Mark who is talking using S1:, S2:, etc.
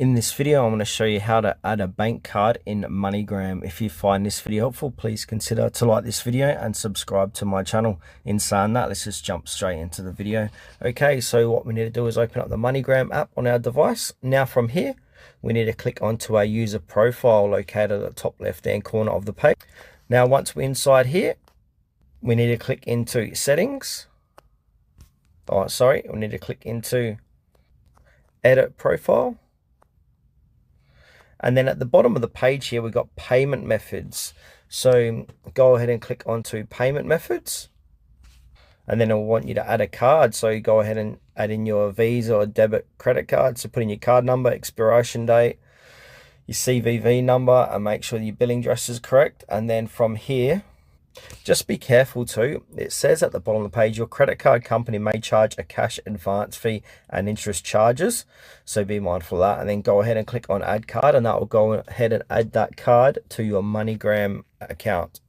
S1: In this video, I'm going to show you how to add a bank card in Moneygram. If you find this video helpful, please consider to like this video and subscribe to my channel. In saying that, let's just jump straight into the video. Okay, so what we need to do is open up the Moneygram app on our device. Now from here, we need to click onto our user profile located at the top left-hand corner of the page. Now, once we're inside here, we need to click into settings. We need to click into edit profile. And then at the bottom of the page here, we've got payment methods. So go ahead and click onto payment methods. And then it'll want you to add a card. So you go ahead and add in your Visa or debit credit card. So put in your card number, expiration date, your CVV number, and make sure your billing address is correct. And then from here, just be careful too. It says at the bottom of the page, your credit card company may charge a cash advance fee and interest charges. So be mindful of that. And then go ahead and click on add card, and that will go ahead and add that card to your Moneygram account.